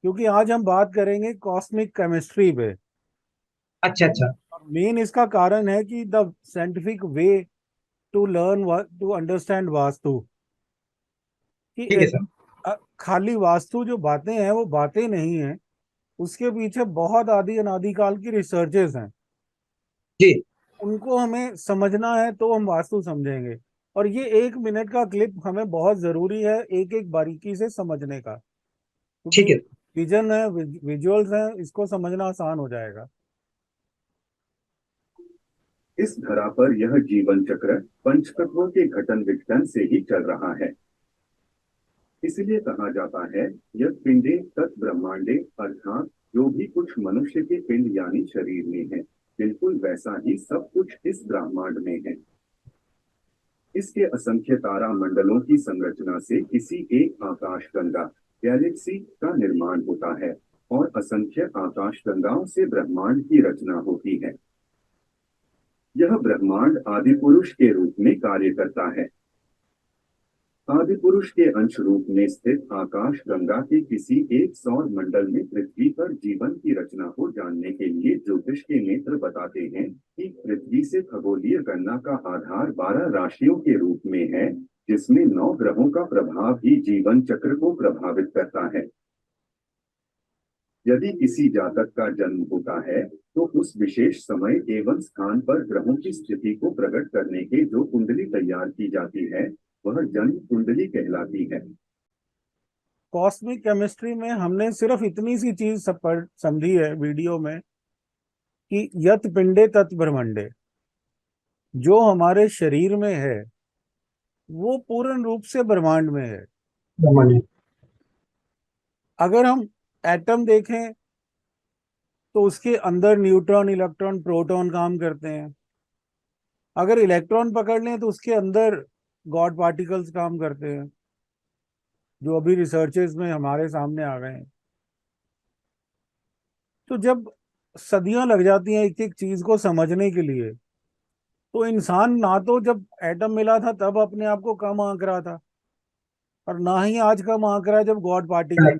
क्योंकि आज हम बात करेंगे कॉस्मिक केमिस्ट्री पे। अच्छा अच्छा। और मेन इसका कारण है कि the scientific way to learn to understand Vastu. कि ठीक है सर। खाली वास्तु जो बातें हैं वो बातें नहीं हैं, उसके पीछे बहुत आदि अनादिकाल की रिसर्चेस हैं। जी। उनको हमें समझना है तो हम वास्तु समझेंगे। और ये 1 मिनट का क्लिप हमें बहुत जरूरी है एक एक बारीकी से समझने का, क्योंकि ठीक है। विजन है, विजुअल्स हैं, इसको समझना आसान हो जाएगा। इस धरा पर यह जीवन चक्र पंचतत्वों के घटन विघटन से ही चल रहा है। इसलिए कहा जाता है यह पिंडे तत् ब्रह्मांडे, अर्थात जो भी कुछ मनुष्य के पिंड यानी शरीर में है, बिल्कुल वैसा ही सब कुछ इस ब्रह्मांड में है। इसके असंख्य तारा मंडलों की संरचना से किसी एक आकाश गंगा गैलेक्सी का निर्माण होता है और असंख्य आकाश गंगाओं से ब्रह्मांड की रचना होती है। यह ब्रह्मांड आदि पुरुष के रूप में कार्य करता है। आदि पुरुष के अंश रूप में स्थित आकाश गंगा के किसी एक सौर मंडल में पृथ्वी पर जीवन की रचना को जानने के लिए ज्योतिष के नेत्र बताते हैं कि पृथ्वी से खगोलीय गणना का आधार 12 राशियों के रूप में है, जिसमें 9 ग्रहों का प्रभाव ही जीवन चक्र को प्रभावित करता है। यदि किसी जातक का जन्म होता है तो उस विशेष समय एवं स्थान पर ग्रहों की स्थिति को प्रकट करने के जो कुंडली तैयार की जाती है वह जन्म कुंडली कहलाती है। कॉस्मिक केमिस्ट्री में हमने सिर्फ इतनी सी चीज समझी है वीडियो में कि यत पिंडे तत् ब्रह्मंडे, जो हमारे शरीर में है वो पूर्ण रूप से ब्रह्मांड में है। ब्रह्मांड। अगर हम एटम देखें तो उसके अंदर न्यूट्रॉन, इलेक्ट्रॉन, प्रोटॉन काम करते हैं। अगर इलेक्ट्रॉन पकड़ लें तो उसके अंदर गॉड पार्टिकल्स काम करते हैं, जो अभी रिसर्चेस में हमारे सामने आ गए हैं। तो जब सदियां लग जाती हैं एक एक चीज को समझने के लिए, तो इंसान ना तो जब एटम मिला था तब अपने आप को कम आंक रहा था, और ना ही आज कम आंक रहा है जब गॉड पार्टिकल।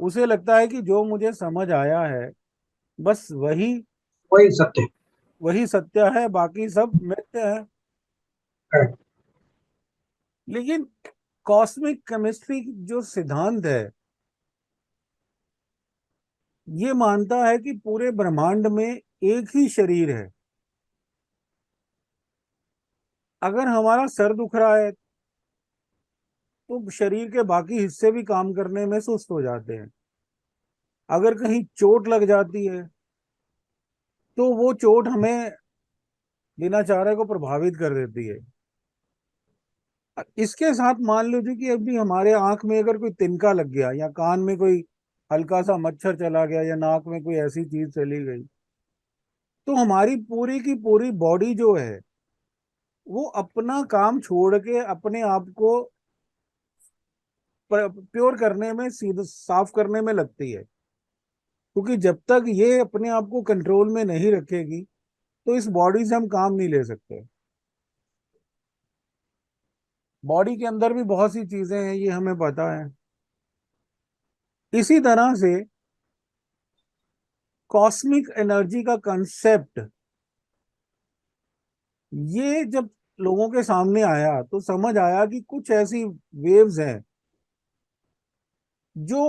उसे लगता है कि जो मुझे समझ आया है बस वही वही सत्य वही सत्य है, बाकी सब मिथ्या है। है। लेकिन कॉस्मिक केमिस्ट्री जो सिद्धांत है ये मानता है कि पूरे ब्रह्मांड में एक ही शरीर है। अगर हमारा सर दुख रहा है तो शरीर के बाकी हिस्से भी काम करने में सुस्त हो जाते हैं। अगर कहीं चोट लग जाती है तो वो चोट हमें बिना चारे को प्रभावित कर देती है। इसके साथ मान लीजिए कि अभी हमारे आंख में अगर कोई तिनका लग गया, या कान में कोई हल्का सा मच्छर चला गया, या नाक में कोई ऐसी चीज चली गई, तो हमारी पूरी की पूरी बॉडी जो है वो अपना काम छोड़ के अपने आप को प्योर करने में, सीधा साफ करने में लगती है। क्योंकि जब तक ये अपने आप को कंट्रोल में नहीं रखेगी तो इस बॉडी से हम काम नहीं ले सकते। बॉडी के अंदर भी बहुत सी चीजें हैं, ये हमें पता है। इसी तरह से कॉस्मिक एनर्जी का कंसेप्ट, ये जब लोगों के सामने आया तो समझ आया कि कुछ ऐसी वेव्स हैं जो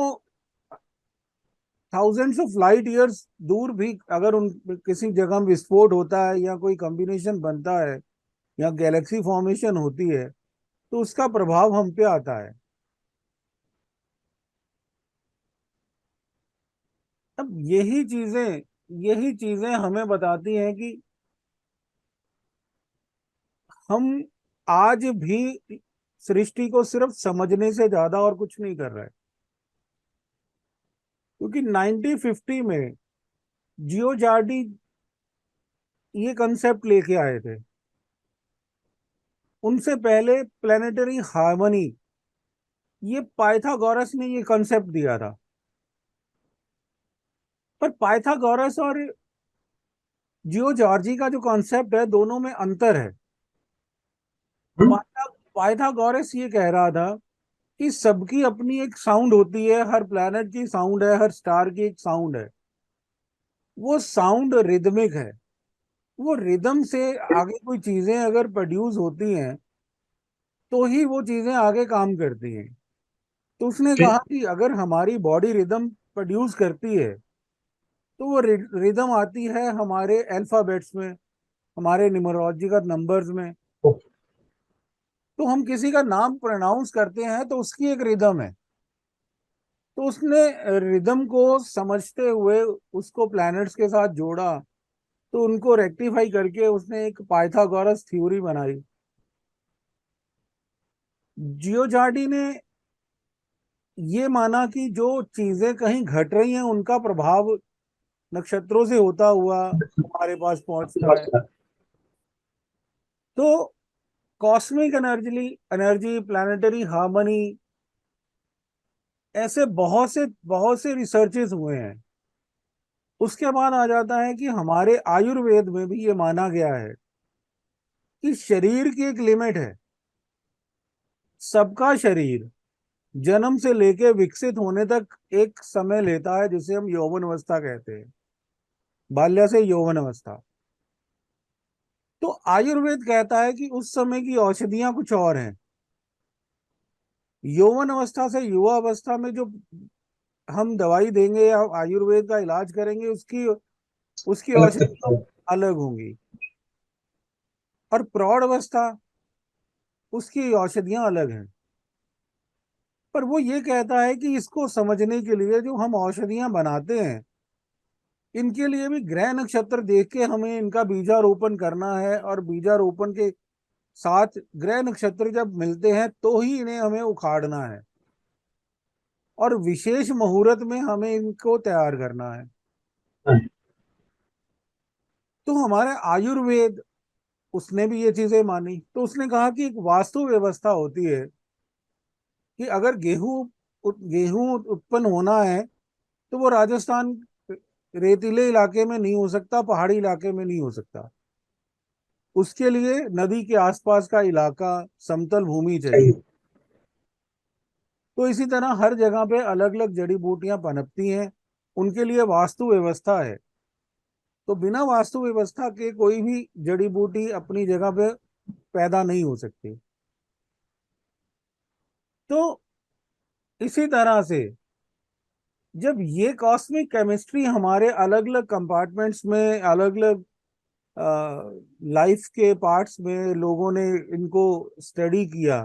थाउजेंड्स ऑफ लाइट ईयर्स दूर भी अगर उन किसी जगह में विस्फोट होता है या कोई कॉम्बिनेशन बनता है या गैलेक्सी फॉर्मेशन होती है तो उसका प्रभाव हम पे आता है। अब यही चीजें हमें बताती हैं कि हम आज भी सृष्टि को सिर्फ समझने से ज्यादा और कुछ नहीं कर रहे। क्योंकि 1950 में जियो जार्डी ये कंसेप्ट लेके आए थे। उनसे पहले प्लेनेटरी हार्मनी, ये पाइथागोरस ने ये कंसेप्ट दिया था। पर पाइथागोरस और जियो जॉर्जी का जो कॉन्सेप्ट है दोनों में अंतर है। हम्म। पाइथागोरस ये कह रहा था कि सबकी अपनी एक साउंड होती है, हर प्लैनेट की साउंड है, हर स्टार की एक साउंड है। वो साउंड रिदमिक है। वो रिदम से आगे कोई चीजें अगर प्रोड्यूस होती हैं तो ही वो चीजें आगे काम करती हैं। तो उसने ठीक। कहा कि अगर हमारी बॉडी रिदम प्रोड्यूस करती है तो वो रिदम आती है हमारे अल्फाबेट्स में, हमारे न्यूमरोलॉजिकल नंबर्स में। ओके। तो हम किसी का नाम प्रोनाउंस करते हैं तो उसकी एक रिदम है। तो उसने रिदम को समझते हुए उसको प्लैनेट्स के साथ जोड़ा, तो उनको रेक्टिफाई करके उसने एक पाइथागोरस थ्योरी बनाई। जियोजार्डी ने ये माना कि जो चीजें कहीं घट रही हैं उनका प्रभाव नक्षत्रों से होता हुआ हमारे पास पहुंचता है। तो cosmic energy energy, planetary harmony, ऐसे बहुत से रिसर्चेस हुए हैं। उसके बाद आ जाता है कि हमारे आयुर्वेद में भी ये माना गया है कि शरीर की एक लिमिट है। सबका शरीर जन्म से लेके विकसित होने तक एक समय लेता है जिसे हम यौवन अवस्था कहते हैं, बाल्य से यौवन अवस्था। तो आयुर्वेद कहता है कि उस समय की औषधियां कुछ और हैं। यौवन अवस्था से युवा अवस्था में जो हम दवाई देंगे या आयुर्वेद का इलाज करेंगे उसकी उसकी अलग औषधियां तरीके से। अलग होंगी। और प्रौढ़ अवस्था, उसकी औषधियां अलग हैं। पर वो ये कहता है कि इसको समझने के लिए जो हम औषधियां बनाते हैं, इनके लिए भी ग्रह नक्षत्र देख के हमें इनका बीजारोपण करना है, और बीजारोपण के साथ ग्रह नक्षत्र जब मिलते हैं तो ही इन्हें हमें उखाड़ना है, और विशेष मुहूर्त में हमें इनको तैयार करना है। हाँ। तो हमारे आयुर्वेद, उसने भी ये चीजें मानी। तो उसने कहा कि एक वास्तु व्यवस्था होती है कि अगर गेहूं उत्पन्न होना है तो वो राजस्थान रेतीले इलाके में नहीं हो सकता, पहाड़ी इलाके में नहीं हो सकता। उसके लिए नदी के आसपास का इलाका, समतल भूमि सही चाहिए। है। तो इसी तरह हर जगह पे अलग अलग जड़ी बूटियां पनपती हैं, उनके लिए वास्तु व्यवस्था है। तो बिना वास्तु व्यवस्था के कोई भी जड़ी बूटी अपनी जगह पे पैदा नहीं हो सकती। तो इसी तरह से जब ये कॉस्मिक केमिस्ट्री हमारे अलग अलग कंपार्टमेंट्स में, अलग अलग लाइफ के पार्ट्स में लोगों ने इनको स्टडी किया,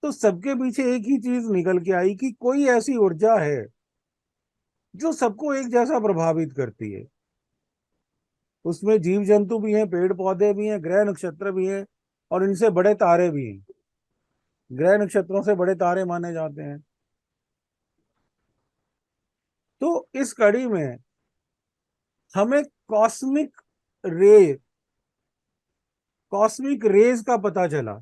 तो सबके पीछे एक ही चीज निकल के आई कि कोई ऐसी ऊर्जा है जो सबको एक जैसा प्रभावित करती है। उसमें जीव जंतु भी हैं, पेड़ पौधे भी हैं, ग्रह नक्षत्र भी हैं, और इनसे बड़े तारे भी हैं। ग्रह नक्षत्रों से बड़े तारे माने जाते हैं। तो इस कड़ी में हमें कॉस्मिक रे कॉस्मिक रेज का पता चला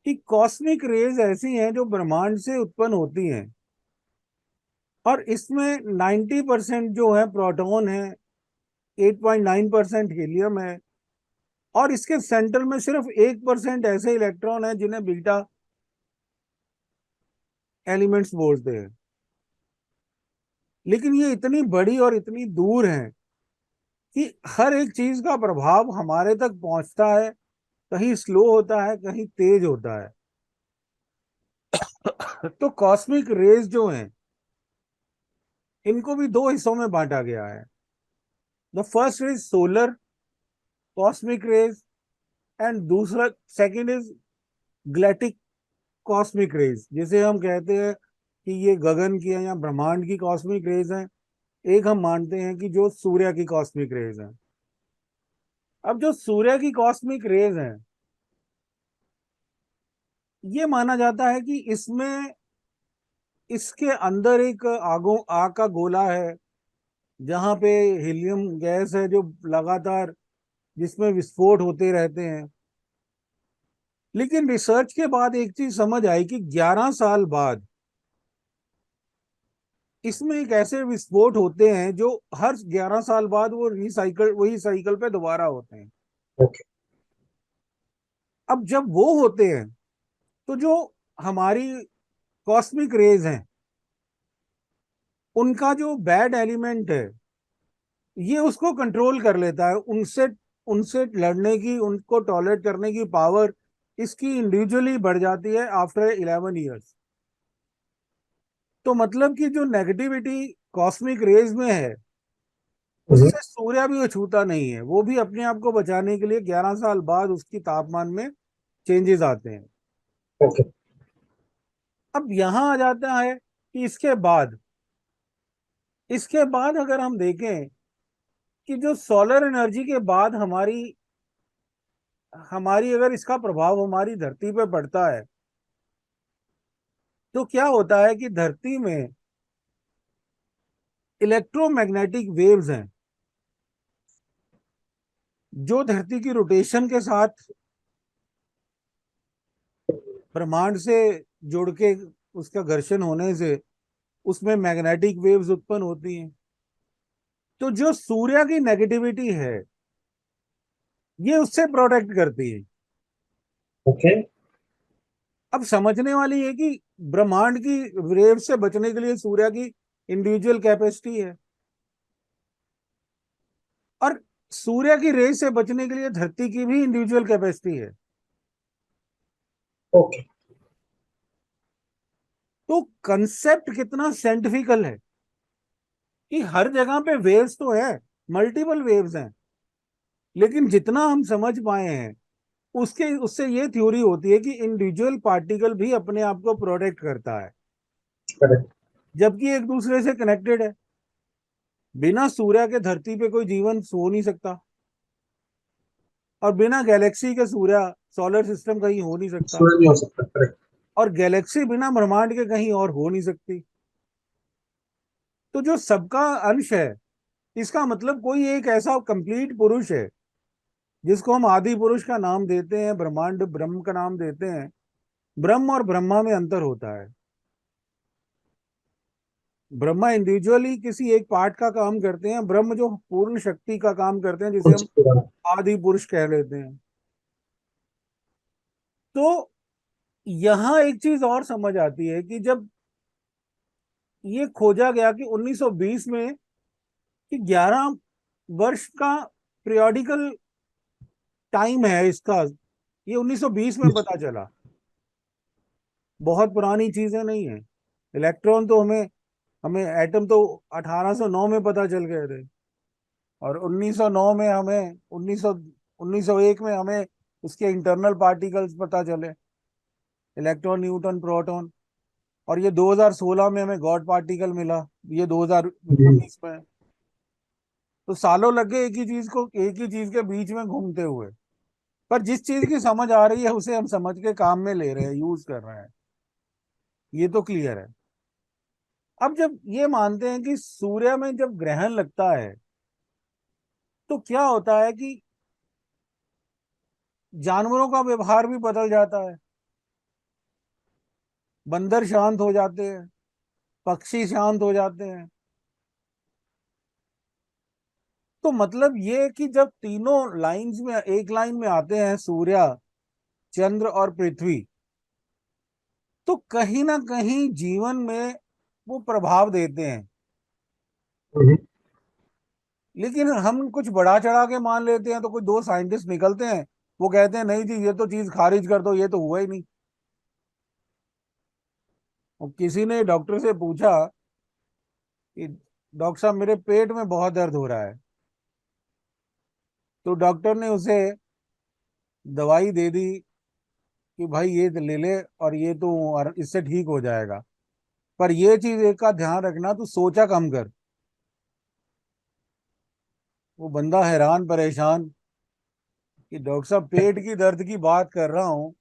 कि कॉस्मिक रेज ऐसी हैं जो ब्रह्मांड से उत्पन्न होती हैं, और इसमें 90% जो है प्रोटॉन है, 8.9% हीलियम है, और इसके सेंटर में सिर्फ 1% ऐसे इलेक्ट्रॉन है जिन्हें बीटा एलिमेंट्स बोलते हैं। लेकिन ये इतनी बड़ी और इतनी दूर है कि हर एक चीज का प्रभाव हमारे तक पहुंचता है, कहीं स्लो होता है, कहीं तेज होता है। तो कॉस्मिक रेज जो हैं, इनको भी दो हिस्सों में बांटा गया है। The first is solar cosmic rays, and दूसरा सेकंड इज ग्लैटिक कॉस्मिक रेज, जिसे हम कहते हैं कि ये गगन की है या ब्रह्मांड की कॉस्मिक रेज हैं। एक हम मानते हैं कि जो सूर्य की कॉस्मिक रेज हैं। अब जो सूर्य की कॉस्मिक रेज हैं, ये माना जाता है कि इसमें इसके अंदर एक आग का गोला है, जहां पे हीलियम गैस है जो लगातार, जिसमें विस्फोट होते रहते हैं। लेकिन रिसर्च के बाद एक चीज समझ आई कि 11 साल बाद इसमें एक ऐसे विस्फोट होते हैं जो हर 11 साल बाद वो रिसाइकल वही साइकिल पे दोबारा होते हैं। ओके। अब जब वो होते हैं तो जो हमारी कॉस्मिक रेज हैं, उनका जो बैड एलिमेंट है ये उसको कंट्रोल कर लेता है। उनसे उनसे लड़ने की, उनको टॉलरेट करने की पावर इसकी इंडिविजुअली बढ़ जाती है आफ्टर 11 ईयर्स। तो मतलब कि जो नेगेटिविटी कॉस्मिक रेज में है उससे सूर्य भी वो छूता नहीं है, वो भी अपने आप को बचाने के लिए 11 साल बाद उसकी तापमान में चेंजेस आते हैं। ओके। अब यहां आ जाता है कि इसके बाद अगर हम देखें कि जो सोलर एनर्जी के बाद हमारी हमारी अगर इसका प्रभाव हमारी धरती पे पड़ता है तो क्या होता है कि धरती में इलेक्ट्रोमैग्नेटिक वेव्स हैं जो धरती की रोटेशन के साथ ब्रह्मांड से जुड़ के उसका घर्षण होने से उसमें मैग्नेटिक वेव्स उत्पन्न होती हैं। तो जो सूर्य की नेगेटिविटी है ये उससे प्रोटेक्ट करती है। ओके। अब समझने वाली है कि ब्रह्मांड की वेव से बचने के लिए सूर्य की इंडिविजुअल कैपेसिटी है और सूर्य की रेस से बचने के लिए धरती की भी इंडिविजुअल कैपेसिटी है। ओके। तो कंसेप्ट कितना साइंटिफिकल है कि हर जगह पे वेव्स तो है, मल्टीपल वेव्स हैं, लेकिन जितना हम समझ पाए हैं उसके उससे ये थ्योरी होती है कि इंडिविजुअल पार्टिकल भी अपने आप को प्रोटेक्ट करता है करेक्ट। जबकि एक दूसरे से कनेक्टेड है। बिना सूर्य के धरती पे कोई जीवन हो नहीं सकता और बिना गैलेक्सी के सूर्य सोलर सिस्टम कहीं हो नहीं सकता सूरज नहीं हो सकता। करेक्ट। और गैलेक्सी बिना ब्रह्मांड के कहीं और हो नहीं सकती। तो जो सबका अंश है इसका मतलब कोई एक ऐसा कंप्लीट पुरुष है जिसको हम आदि पुरुष का नाम देते हैं, ब्रह्मांड ब्रह्म का नाम देते हैं। ब्रह्म और ब्रह्मा में अंतर होता है। ब्रह्मा इंडिविजुअली किसी एक पार्ट का काम करते हैं, ब्रह्म जो पूर्ण शक्ति का काम करते हैं जिसे कुछ हम पूरा। आदि पुरुष कह लेते हैं। तो यहां एक चीज और समझ आती है कि जब ये खोजा गया कि 1920 में कि 11 वर्ष का पीरियोडिकल टाइम है इसका, ये 1920 में पता चला। बहुत पुरानी चीजें नहीं है। इलेक्ट्रॉन तो हमें हमें एटम तो 1809 में पता चल गए थे और 1909 में हमें 1901 में हमें उसके इंटरनल पार्टिकल्स पता चले, इलेक्ट्रॉन न्यूट्रॉन प्रोटॉन। और ये 2016 में हमें गॉड पार्टिकल मिला, ये 2019 में। तो सालों लग गए एक ही चीज के बीच में घूमते हुए। पर जिस चीज की समझ आ रही है उसे हम समझ के काम में ले रहे हैं, यूज कर रहे हैं, ये तो क्लियर है। अब जब ये मानते हैं कि सूर्य में जब ग्रहण लगता है तो क्या होता है कि जानवरों का व्यवहार भी बदल जाता है। बंदर शांत हो जाते हैं, पक्षी शांत हो जाते हैं। तो मतलब ये कि जब तीनों लाइंस में एक लाइन में आते हैं, सूर्य, चंद्र और पृथ्वी, तो कहीं ना कहीं जीवन में वो प्रभाव देते हैं। लेकिन हम कुछ बढ़ा चढ़ा के मान लेते हैं। तो कोई दो साइंटिस्ट निकलते हैं, वो कहते हैं नहीं जी ये तो चीज खारिज कर दो, ये तो हुआ ही नहीं। और किसी ने डॉक्टर से पूछा कि डॉक्टर साहब मेरे पेट में बहुत दर्द हो रहा है। तो डॉक्टर ने उसे दवाई दे दी कि भाई ये ले ले और ये तो और इससे ठीक हो जाएगा। पर ये चीज एक का ध्यान रखना, तू सोचा कम कर। वो बंदा हैरान परेशान कि डॉक्टर साहब पेट की दर्द की बात कर रहा हूँ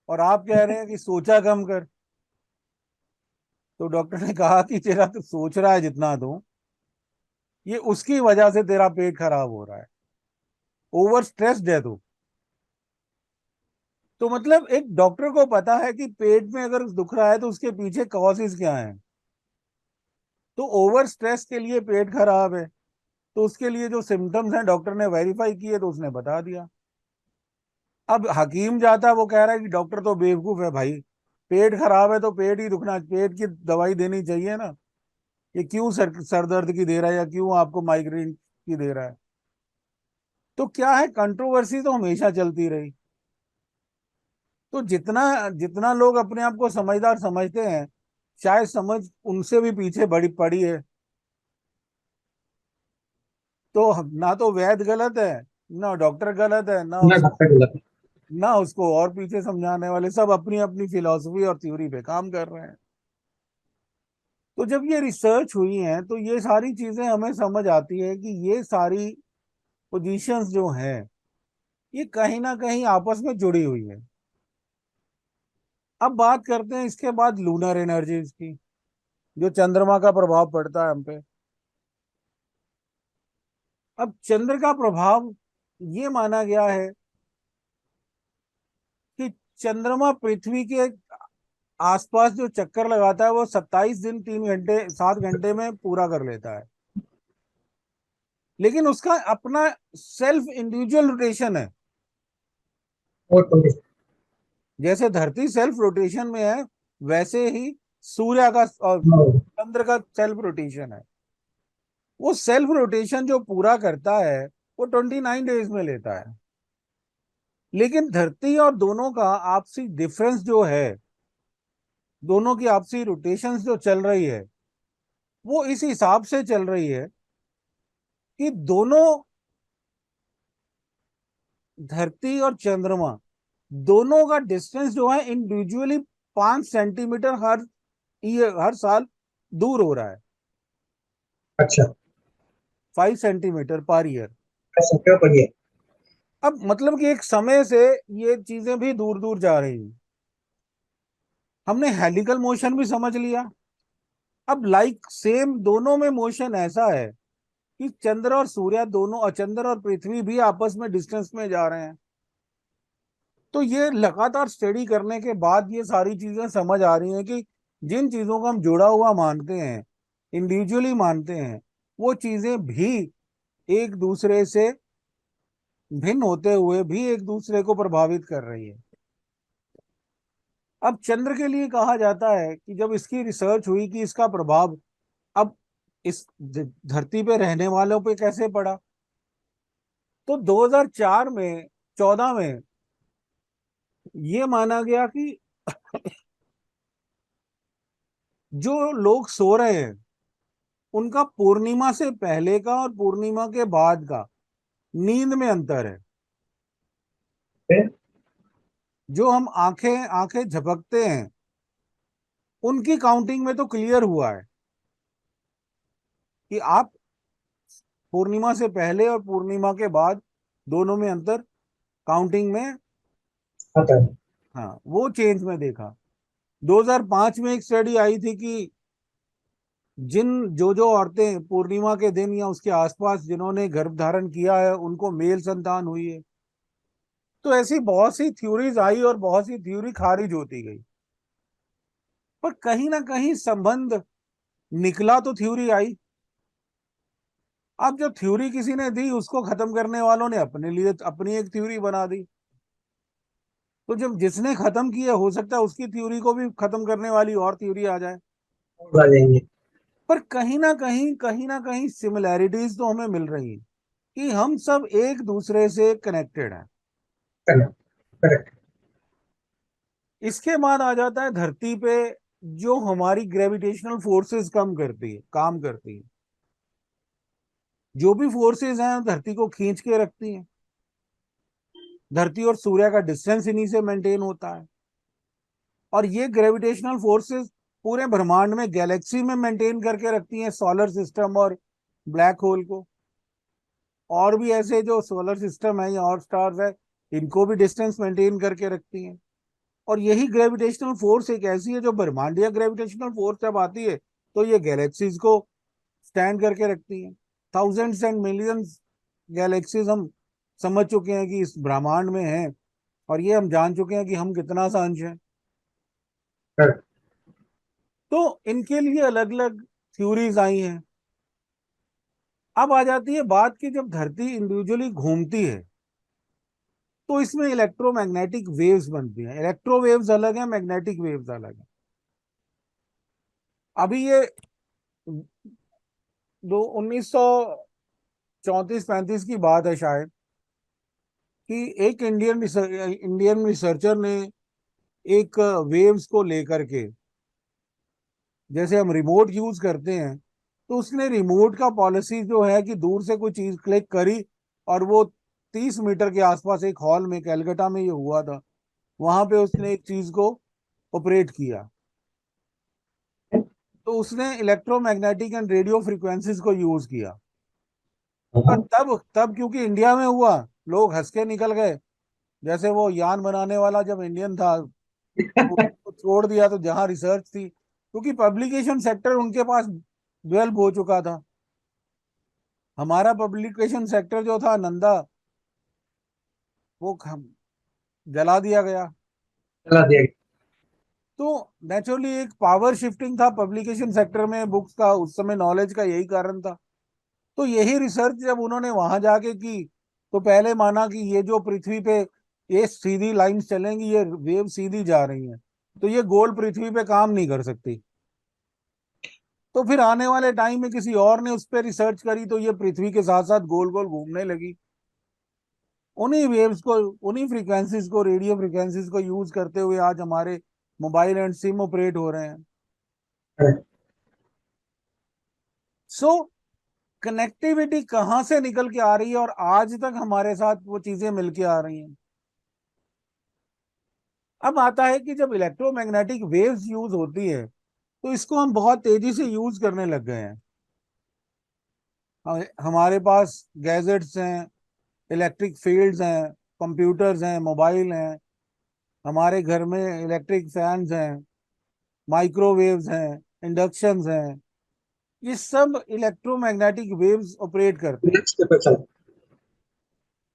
और आप कह रहे हैं कि सोचा कम कर। तो डॉक्टर ने कहा कि तेरा तो सोच रहा है जितना तू, ये उसकी वजह से तेरा पेट खराब हो रहा है, ओवर स्ट्रेस्ड है तू। तो मतलब एक डॉक्टर को पता है कि पेट में अगर दुख रहा है तो उसके पीछे कॉजेज क्या है। तो ओवर स्ट्रेस के लिए पेट खराब है, तो उसके लिए जो सिम्टम्स हैं डॉक्टर ने वेरीफाई किए तो उसने बता दिया। अब हकीम जाता है वो कह रहा है कि डॉक्टर तो बेवकूफ है भाई, पेट खराब है तो पेट ही दुखना, पेट की दवाई देनी चाहिए ना। ये क्यों सर दर्द की दे रहा है या क्यों आपको माइग्रेन की दे रहा है? तो क्या है, कंट्रोवर्सी तो हमेशा चलती रही। तो जितना जितना लोग अपने आप को समझदार समझते हैं, शायद समझ उनसे भी पीछे बड़ी पड़ी है। तो ना तो वैद्य गलत है, ना डॉक्टर गलत है, ना डॉक्टर गलत है। ना उसको और पीछे समझाने वाले, सब अपनी अपनी फिलॉसफी और थ्योरी पे काम कर रहे हैं। तो जब ये रिसर्च हुई है तो ये सारी चीजें हमें समझ आती है कि ये सारी पोजीशंस जो हैं, ये कहीं ना कहीं आपस में जुड़ी हुई है। अब बात करते हैं इसके बाद लूनर एनर्जीज की, जो चंद्रमा का प्रभाव पड़ता है हम पे। अब चंद्र का प्रभाव, ये माना गया है कि चंद्रमा पृथ्वी के आसपास जो चक्कर लगाता है वो 27 दिन 3 घंटे 7 घंटे में पूरा कर लेता है। लेकिन उसका अपना सेल्फ इंडिविजुअल रोटेशन है। और कंडीशन। जैसे धरती सेल्फ रोटेशन में है, वैसे ही सूर्य का और चंद्र का सेल्फ रोटेशन है। वो सेल्फ रोटेशन जो पूरा करता है वो 29 डेज में लेता है। लेकिन धरती और दोनों का आपसी डिफरेंस जो है, दोनों की आपसी रोटेशंस जो चल रही है, वो इस हिसाब से चल रही है कि दोनों, धरती और चंद्रमा दोनों का डिस्टेंस जो है इंडिविजुअली 5 सेंटीमीटर हर साल दूर हो रहा है। अच्छा। 5 सेंटीमीटर पर ईयर। ऐसा क्या बढ़िया। अब मतलब कि एक समय से ये चीजें भी दूर दूर जा रही हैं। हमने हेलिकल मोशन भी समझ लिया। अब लाइक सेम दोनों में मोशन ऐसा है कि चंद्र और सूर्य दोनों, और चंद्र और पृथ्वी भी आपस में डिस्टेंस में जा रहे हैं। तो ये लगातार स्टडी करने के बाद ये सारी चीजें समझ आ रही हैं कि जिन चीजों को हम जुड़ा हुआ मानते हैं, इंडिविजुअली मानते हैं, वो चीजें भी एक दूसरे से भिन्न होते हुए भी एक दूसरे को प्रभावित कर रही है। अब चंद्र के लिए कहा जाता है कि जब इसकी रिसर्च हुई कि इसका प्रभाव अब इस धरती पे रहने वालों पे कैसे पड़ा, तो 2004 में 14 में ये माना गया कि जो लोग सो रहे हैं उनका पूर्णिमा से पहले का और पूर्णिमा के बाद का नींद में अंतर है। है? जो हम आंखें आंखें झपकते हैं, उनकी काउंटिंग में तो क्लियर हुआ है कि आप पूर्णिमा से पहले और पूर्णिमा के बाद दोनों में अंतर काउंटिंग में, आता है। हाँ वो चेंज में देखा। 2005 में एक स्टडी आई थी कि जिन जो जो औरतें पूर्णिमा के दिन या उसके आसपास जिन्होंने गर्भ धारण किया है उनको मेल संतान हुई है। तो ऐसी बहुत सी थ्योरीज आई और बहुत सी थ्योरी खारिज होती गई, पर कहीं ना कहीं संबंध निकला तो थ्योरी आई। अब जो थ्योरी किसी ने दी उसको खत्म करने वालों ने अपने लिए अपनी एक थ्योरी बना दी। तो जब जिसने खत्म किया, हो सकता है उसकी थ्योरी को भी खत्म करने वाली और थ्योरी आ जाए। और आ जाएंगे। पर कहीं ना कहीं सिमिलैरिटीज तो हमें मिल रही है कि हम सब एक दूसरे से कनेक्टेड हैं। करेक्ट। करेक्ट। इसके बाद आ जाता है धरती पे जो हमारी ग्रेविटेशनल फोर्सेस काम करती है। जो भी फोर्सेस हैं धरती को खींच के रखती हैं। धरती और सूर्य का डिस्टेंस इन्हीं से मेंटेन होता है। और ये ग्रेविटेशनल फोर्सेस पूरे ब्रह्मांड में, गैलेक्सी में मेंटेन करके रखती हैं सोलर सिस्टम और ब्लैक होल को। और भी ऐसे जो सोलर सिस्टम है या और स्टार्स है, इनको भी डिस्टेंस मेंटेन करके रखती हैं। और यही ग्रेविटेशनल फोर्स एक ऐसी है जो ब्रह्मांडीय ग्रेविटेशनल फोर्स जब आती है तो ये गैलेक्सीज को स्टैंड करके रखती हैं। थाउजेंड्स एंड मिलियंस गैलेक्सीज हम समझ चुके हैं कि इस ब्रह्मांड में है, और ये हम जान चुके हैं कि हम कितना सा अंश है। करेक्ट। तो इनके लिए अलग अलग थ्योरीज आई हैं। अब आ जाती है बात कि जब धरती इंडिविजुअली घूमती है तो इसमें इलेक्ट्रोमैग्नेटिक वेव्स बनती हैं। इलेक्ट्रोवेव्स अलग है, मैग्नेटिक वेव्स अलग है। अभी ये दो 1934-35 की बात है शायद, कि एक इंडियन रिसर्चर ने एक वेव्स को लेकर के, जैसे हम रिमोट यूज करते हैं, तो उसने रिमोट का पॉलिसी जो है कि दूर से कोई चीज क्लिक करी और वो 30 मीटर के आसपास एक हॉल में, कैलकाटा में ये हुआ था, वहां पे उसने एक चीज को ऑपरेट किया। तो उसने इलेक्ट्रोमैग्नेटिक एंड रेडियो फ्रीक्वेंसीज को यूज किया। और तब तब क्योंकि इंडिया में हुआ, लोग हंस के निकल गए। जैसे वो यान बनाने वाला जब इंडियन था, उसको छोड़ दिया, तो जहां रिसर्च थी, क्योंकि पब्लिकेशन सेक्टर उनके पास डेवलप हो चुका था। हमारा पब्लिकेशन सेक्टर जो था नंदा, वो जला दिया गया। चला दिया गया। तो नेचुरली एक पावर शिफ्टिंग था पब्लिकेशन सेक्टर में बुक्स का, उस समय नॉलेज का यही कारण था। तो यही रिसर्च जब उन्होंने वहां जाके की, तो पहले माना कि ये जो पृथ्वी पे ये सीधी लाइंस चलेंगी, ये वेव सीधी जा रही हैं, तो ये गोल पृथ्वी पे काम नहीं कर सकती। तो फिर आने वाले टाइम में किसी और ने उस पर रिसर्च करी, तो ये पृथ्वी के साथ साथ गोल गोल घूमने लगी। उन्हीं वेव्स को, उन्हीं फ्रीक्वेंसीज को, रेडियो फ्रीक्वेंसीज को यूज करते हुए आज हमारे मोबाइल एंड सिम ऑपरेट हो रहे हैं। करेक्ट। सो कनेक्टिविटी कहाँ से निकल के आ रही है और आज तक हमारे साथ वो चीजें मिलके आ रही हैं। अब आता है कि जब इलेक्ट्रोमैग्नेटिक वेव्स यूज होती है, तो इसको हम बहुत तेजी से यूज करने लग गए हैं। हमारे पास गैजेट्स हैं, इलेक्ट्रिक फील्ड्स हैं, कंप्यूटर्स हैं, मोबाइल हैं, हमारे घर में इलेक्ट्रिक फैंस हैं, माइक्रोवेव्स हैं, इंडक्शंस हैं। ये सब इलेक्ट्रोमैग्नेटिक वेव्स ऑपरेट करते हैं। नेक्स्ट पे चल।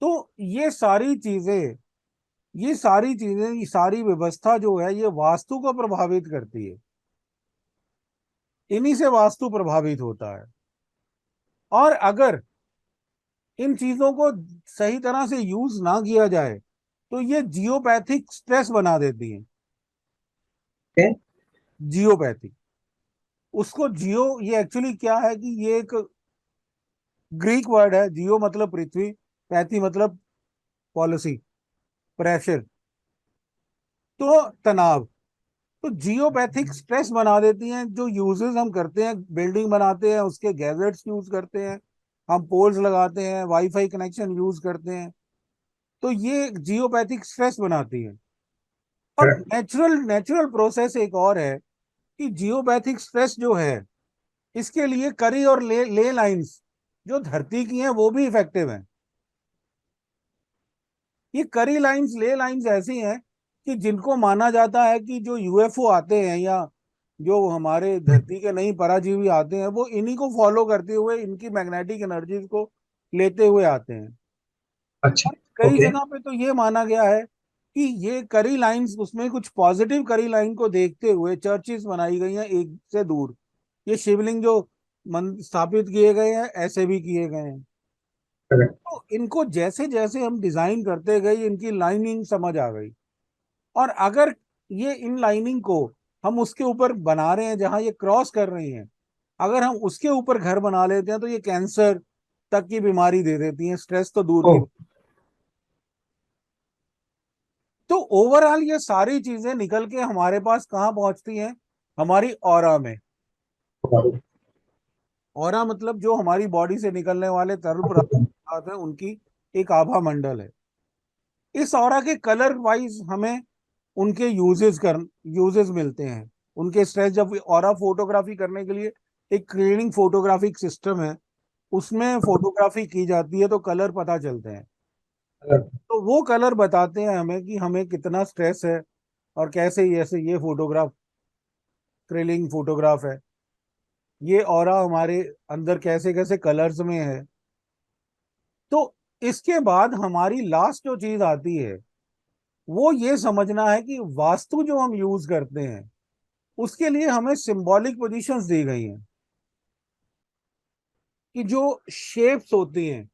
तो ये सारी चीजें, ये सारी व्यवस्था जो है, ये वास्तु को प्रभावित करती है। इन्हीं से वास्तु प्रभावित होता है। और अगर इन चीजों को सही तरह से यूज ना किया जाए, तो ये जियोपैथिक स्ट्रेस बना देती है। ओके। जियोपैथी, उसको जियो, ये एक्चुअली क्या है कि ये एक ग्रीक वर्ड है। जियो मतलब पृथ्वी, पैथी मतलब पॉलिसी, प्रेशर, तो तनाव। तो जियोपैथिक स्ट्रेस बना देती हैं। जो यूजेस हम करते हैं, बिल्डिंग बनाते हैं, उसके गैजेट्स यूज करते हैं, हम पोल्स लगाते हैं, वाईफाई कनेक्शन यूज करते हैं, तो ये जियोपैथिक स्ट्रेस बनाती है। और करेक्ट। नेचुरल नेचुरल प्रोसेस एक और है कि जियोपैथिक स्ट्रेस जो है, इसके लिए करी और ले लाइंस जो धरती की हैं, वो भी इफेक्टिव हैं। ये करी लाइंस, ले लाइंस ऐसी हैं कि जिनको माना जाता है कि जो यूएफओ आते हैं, या जो हमारे धरती के नहीं पराजीवी आते हैं, वो इन्हीं को फॉलो करते हुए इनकी मैग्नेटिक एनर्जीज को लेते हुए आते हैं। अच्छा। और कई ओके। जगह पे तो ये माना गया है कि ये करी लाइंस, उसमें कुछ पॉजिटिव करी लाइन को देखते हुए चर्चेस बनाई गई हैं एक से दूर। ये शिवलिंग जो मन स्थापित किए गए हैं, ऐसे भी किए गए हैं। करेक्ट। तो इनको जैसे जैसे हम डिजाइन करते गए, इनकी लाइनिंग समझ आ गई। और अगर ये इन लाइनिंग को हम उसके ऊपर बना रहे हैं जहां ये क्रॉस कर रही हैं, अगर हम उसके ऊपर घर बना लेते हैं, तो ये कैंसर तक की बीमारी दे देती हैं, स्ट्रेस तो दूर ओ। की। तो ओवरऑल ये सारी चीजें निकल के हमारे पास कहाँ पहुंचती हैं? हमारी ऑरा में। ऑरा मतलब जो हमारी बॉडी से निकलने वाले तरल पदार्थ हैं, उनकी एक आभा मंडल है। इस ऑरा के कलर वाइज हमें उनके यूजेस मिलते हैं। उनके स्ट्रेस, जब ऑरा फोटोग्राफी करने के लिए एक क्लीनिंग फोटोग्राफिक सिस्टम है, उसमें फोटोग्राफी की जाती है, तो कलर पता चलते हैं। तो वो कलर बताते हैं हमें कि हमें कितना स्ट्रेस है, और कैसे ऐसे ये फोटोग्राफ क्लीनिंग फोटोग्राफ है, ये ऑरा हमारे अंदर कैसे कैसे कलर्स में है। तो इसके बाद हमारी लास्ट जो चीज आती है, वो ये समझना है कि वास्तु जो हम यूज करते हैं, उसके लिए हमें सिंबॉलिक पोजीशंस दी गई हैं, कि जो शेप्स होती हैं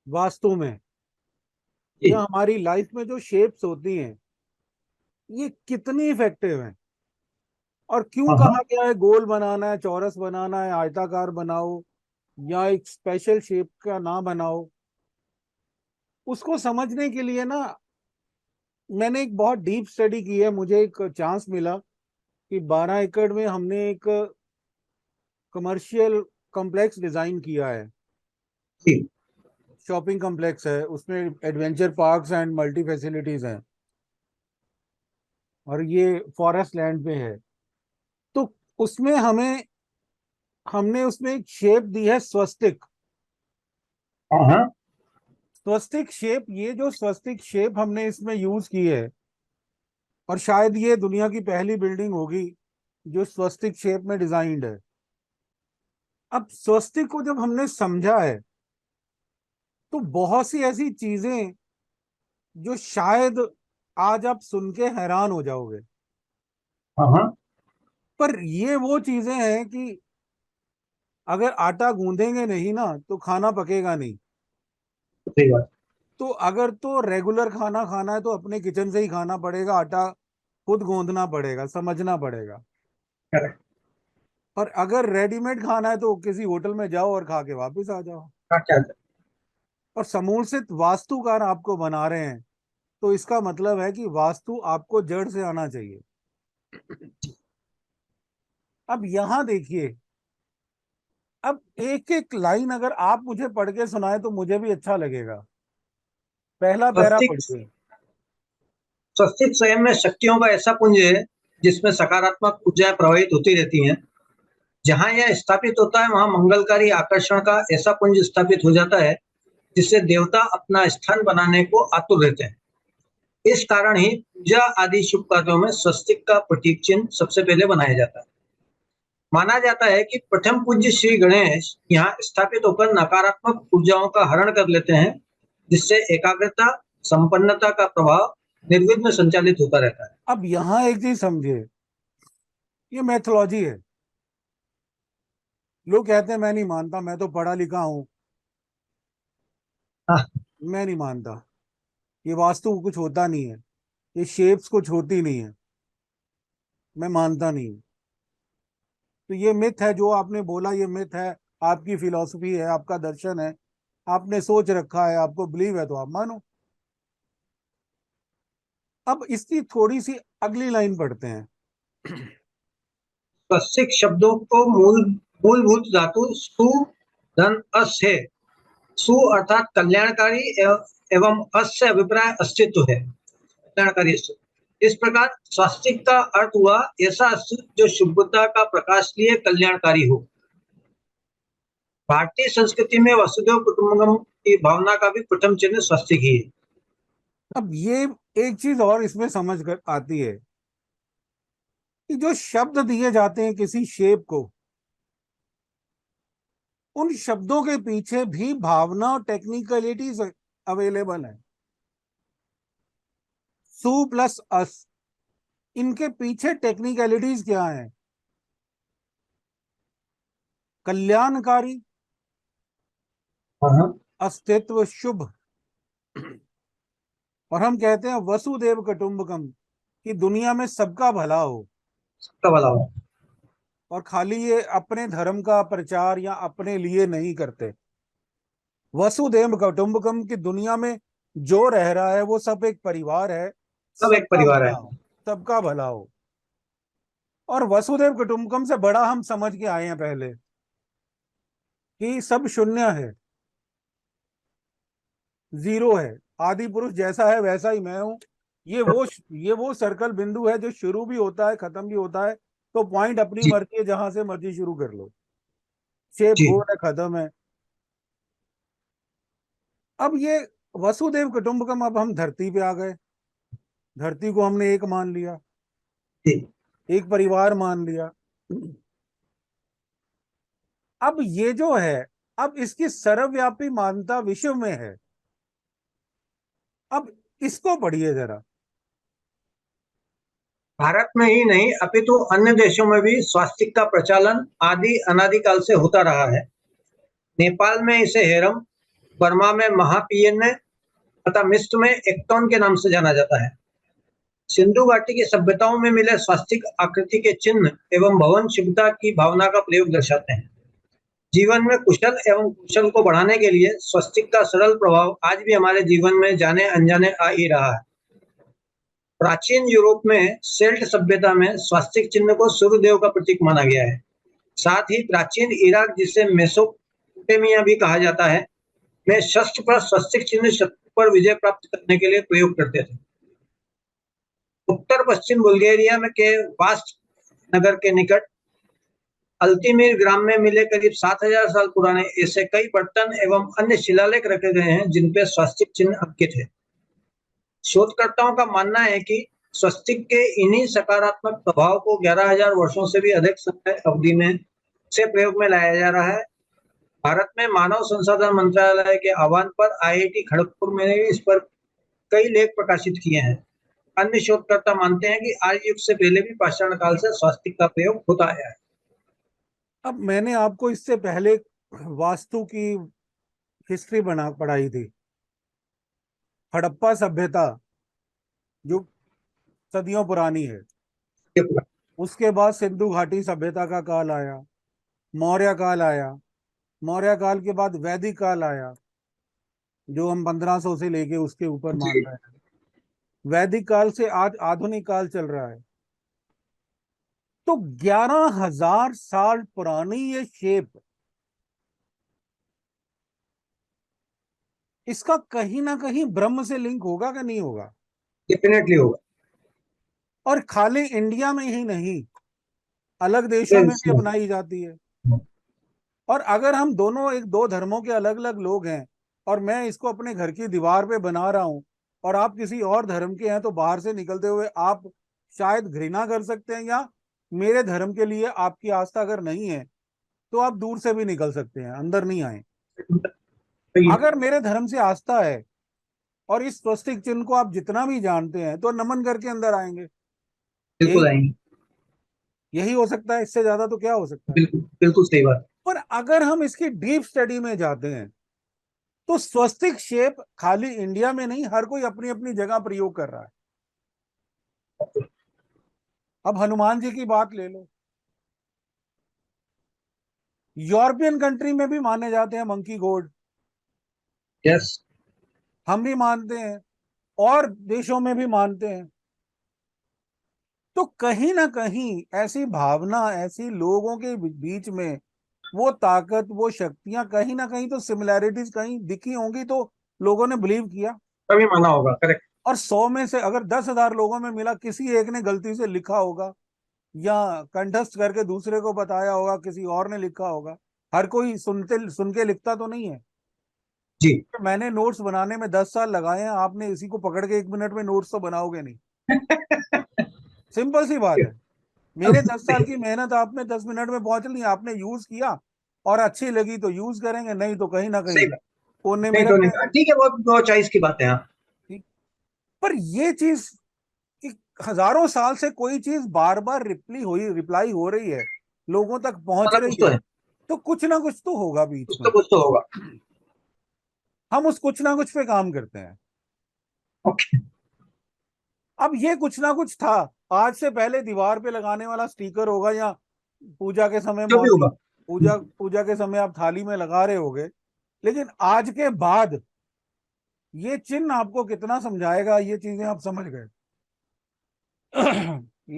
वास्तु में, जी। या हमारी लाइफ में जो शेप्स होती हैं ये कितनी इफेक्टिव हैं, और क्यों हाँ हाँ। कहा गया है गोल बनाना है, चौरस बनाना है, आयताकार बनाओ या एक स्पेशल शेप का ना बनाओ। उसको समझने के लिए ना मैंने एक बहुत डीप स्टडी की है। मुझे एक चांस मिला कि 12 एकड़ में हमने एक कमर्शियल कॉम्प्लेक्स डिजाइन किया है। जी। शॉपिंग कॉम्प्लेक्स है, उसमें adventure parks and multi facilities हैं, और ये फॉरेस्ट लैंड पे है। तो उसमें हमने उसमें एक शेप दी है स्वस्तिक। हाँ हाँ। स्वस्तिक शेप, ये जो स्वस्तिक शेप हमने इसमें यूज की है, और शायद ये दुनिया की पहली बिल्डिंग होगी जो स्वस्तिक शेप में डिजाइंड है। अब स्वस्तिक को जब हमने समझा है तो बहुत सी ऐसी चीजें जो शायद आज आप सुन के हैरान हो जाओगे, हाँ हाँ। पर ये वो चीजें हैं कि अगर आटा गूंदेंगे नहीं ना तो खाना पकेगा नहीं। सही बात। तो अगर तो रेगुलर खाना खाना है तो अपने किचन से ही खाना पड़ेगा, आटा खुद गूंदना पड़ेगा, समझना पड़ेगा। करेक्ट। और अगर रेडीमेड खाना है तो किसी होटल में जाओ और खा के वापस आ जाओ। हाँ, क्या है? और समूलसित वास्तुकार आपको बना रहे हैं तो इसका मतलब है कि वास्तु आपको जड़ से आना चाहिए। अब यहां देखिए, अब एक एक लाइन अगर आप मुझे पढ़ के सुनाए तो मुझे भी अच्छा लगेगा। पहला पैरा स्वस्तिक। पढ़िए। स्वस्तिक स्वयं में शक्तियों का ऐसा पुंज है जिसमें सकारात्मक ऊर्जाएं प्रवाहित होती रहती हैं। जहां यह स्थापित होता है वहां मंगलकारी आकर्षण का ऐसा पुंज स्थापित हो जाता है जिससे देवता अपना स्थान बनाने को आतुर रहते हैं। इस कारण ही पूजा आदि शुभ कार्यों में स्वस्तिक का प्रतीक चिन्ह सबसे पहले बनाया जाता है। माना जाता है कि प्रथम पूज्य श्री गणेश यहाँ स्थापित होकर नकारात्मक ऊर्जाओं का हरण कर लेते हैं, जिससे एकाग्रता, संपन्नता का प्रभाव निर्विघ्न संचालित होता रहता है। अब यहां एक चीज समझिए, ये मैथोलॉजी है। लोग कहते हैं मैं नहीं मानता, मैं तो पढ़ा लिखा हूं। हाँ। मैं नहीं मानता, ये वास्तु कुछ होता नहीं है, ये शेप्स कुछ होती नहीं है, मैं मानता नहीं हूं। तो ये मिथ है जो आपने बोला, ये मिथ है, आपकी फिलॉसफी है, आपका दर्शन है, आपने सोच रखा है, आपको बिलीव है तो आप मानो। अब इसकी थोड़ी सी अगली लाइन पढ़ते हैं। स्वस्तिक शब्दों को मूलभूत धातु सु धन अस है। सु अर्थात कल्याणकारी एवं अस से अभिप्राय अस्तित्व है, कल्याणकारी अस्तित्व। इस प्रकार स्वास्तिक का अर्थ हुआ ऐसा अस्तित्व जो शुभता का प्रकाश लिए कल्याणकारी हो। भारतीय संस्कृति में वसुधैव कुटुंबकम की भावना का भी प्रथम चिन्ह स्वस्तिक ही है। अब ये एक चीज और इसमें समझ कर आती है कि जो शब्द दिए जाते हैं किसी शेप को, उन शब्दों के पीछे भी भावना और टेक्निकलिटीज अवेलेबल है। सु प्लस अस, इनके पीछे टेक्निकलिटीज क्या है? कल्याणकारी, हाँ हाँ। अस्तित्व, शुभ। और हम कहते हैं वसुदेव कुटुंबकम, कि दुनिया में सबका भला हो। सबका भला हो। और खाली ये अपने धर्म का प्रचार या अपने लिए नहीं करते। वसुदेव कुटुंबकम की दुनिया में जो रह रहा है वो सब एक परिवार है, सब एक सबका परिवार भला है। हो, सबका भला हो। और वसुदेव कुटुंबकम से बड़ा हम समझ के आए हैं पहले कि सब शून्य है, जीरो है, आदि पुरुष जैसा है वैसा ही मैं हूं। ये वो सर्कल बिंदु है जो शुरू भी होता है खत्म भी होता है। तो पॉइंट अपनी जी। मर्जी है, जहां से मर्जी शुरू कर लो। शेप जी। गोल है, खत्म है। अब ये वसुदेव कुटुंबकम, अब हम धरती पे आ गए। धरती को हमने एक मान लिया, जी। एक परिवार मान लिया। अब ये जो है, अब इसकी सर्वव्यापी मान्यता विश्व में है। अब इसको पढ़िए जरा। भारत में ही नहीं अपितु अन्य देशों में भी स्वास्तिक का प्रचालन आदि अनादिकाल से होता रहा है। नेपाल में इसे हेरम, बर्मा में महापीयन, तथा मिस्र में एक्टोन के नाम से जाना जाता है। सिंधु घाटी की सभ्यताओं में मिले स्वास्तिक आकृति के चिन्ह एवं भवन शुभता की भावना का प्रयोग दर्शाते हैं। जीवन में कुशल एवं कुशल को बढ़ाने के लिए स्वस्तिक का सरल प्रभाव आज भी हमारे जीवन में जाने अनजाने आ ही रहा है। प्राचीन यूरोप में सेल्ट सभ्यता में स्वास्तिक चिन्ह को सूर्यदेव का प्रतीक माना गया है। साथ ही प्राचीन इराक, जिसे मेसोपोटामिया भी कहा जाता है, में शस्त्र पर स्वस्तिक चिन्ह शत्रु पर विजय प्राप्त करने के लिए प्रयोग करते थे। उत्तर पश्चिम बुल्गारिया में के वास्ट नगर के निकट अल्तीमीर ग्राम में मिले करीब 7000 साल पुराने ऐसे कई बर्तन एवं अन्य शिलालेख रखे गए हैं जिन पे स्वस्तिक चिन्ह अंकित है। शोधकर्ताओं का मानना है कि स्वस्तिक के इन्हीं सकारात्मक प्रभाव को 11000 वर्षों से भी अधिक समय अवधि में से प्रयोग में लाया जा रहा है। भारत में मानव संसाधन मंत्रालय के आह्वान पर IIT खड़गपुर में इस पर कई लेख प्रकाशित किए हैं। अन्य शोधकर्ता मानते हैं कि आर्य युग से पहले भी पाषाण काल से स्वस्तिक का प्रयोग होता आया है। अब मैंने आपको इससे पहले वास्तु की हिस्ट्री पढ़ाई थी। हड़प्पा सभ्यता जो सदियों पुरानी है, उसके बाद सिंधु घाटी सभ्यता का काल आया, मौर्य काल आया, मौर्य काल के बाद वैदिक काल आया जो हम 1500 से लेके उसके ऊपर मान रहे हैं। वैदिक काल से आज आधुनिक काल चल रहा है। तो 11000 साल पुरानी ये शेप, इसका कहीं ना कहीं ब्रह्म से लिंक होगा कि नहीं होगा? डेफिनेटली होगा। और खाली इंडिया में ही नहीं, अलग देशों में भी अपनाई जाती है। और अगर हम दोनों एक दो धर्मों के अलग अलग लोग हैं और मैं इसको अपने घर की दीवार पे बना रहा हूं और आप किसी और धर्म के हैं, तो बाहर से निकलते हुए आप शायद घृणा कर सकते हैं, या मेरे धर्म के लिए आपकी आस्था अगर नहीं है तो आप दूर से भी निकल सकते हैं, अंदर नहीं आए। अगर मेरे धर्म से आस्था है और इस स्वस्तिक चिन्ह को आप जितना भी जानते हैं तो नमन करके अंदर आएंगे। बिल्कुल आएंगे। यही हो सकता है, इससे ज्यादा तो क्या हो सकता है? बिल्कुल बिल्कुल सही बात। पर अगर हम इसकी डीप स्टडी में जाते हैं तो स्वस्तिक शेप खाली इंडिया में नहीं, हर कोई अपनी अपनी जगह प्रयोग कर रहा है। अब हनुमान जी की बात ले लो, यूरोपियन कंट्री में भी माने जाते हैं मंकी गॉड, यस। हम भी मानते हैं और देशों में भी मानते हैं। तो कहीं ना कहीं ऐसी भावना, ऐसी लोगों के बीच में वो ताकत, वो शक्तियां, कहीं ना कहीं तो सिमिलैरिटीज कहीं दिखी होंगी, तो लोगों ने बिलीव किया। तभी माना होगा। करेक्ट। और 100 में से अगर 10,000 लोगों में मिला, किसी एक ने गलती से लिखा होगा या कंठस्थ करके दूसरे को बताया होगा, किसी और ने लिखा होगा। हर कोई सुन के लिखता तो नहीं है जी। मैंने नोट्स बनाने में 10 साल लगाए हैं, आपने इसी को पकड़ के 1 मिनट में नोट्स तो बनाओगे नहीं। सिंपल सी बात है। मेरे 10 साल की मेहनत आपने 10 मिनट में पहुंच ली, आपने यूज किया और अच्छी लगी तो यूज करेंगे, नहीं तो कहीं ना सही कहीं बात। कोने में नहीं तो रख नहीं, ठीक है, वो चॉइस की बात है। हाँ। देंगे। पर ये चीज कि हजारों साल से कोई चीज बार बार रिप्लाई हो रही है, लोगों तक पहुंच सारा कुछ रही तो है, है। तो कुछ ना कुछ तो होगा बीच कुछ में। तो कुछ तो होगा। हम उस कुछ ना कुछ पे काम करते हैं। ओके। अब ये कुछ ना कुछ था, आज से पहले दीवार पे लगाने वाला स्टिकर होगा, या पूजा के समय जो भी मॉर्निंग, होगा। पूजा के समय आप थाली में लगा रहे होगे। लेकिन आज के बाद ये चिन्ह आपको कितना समझाएगा, ये चीजें आप समझ गए।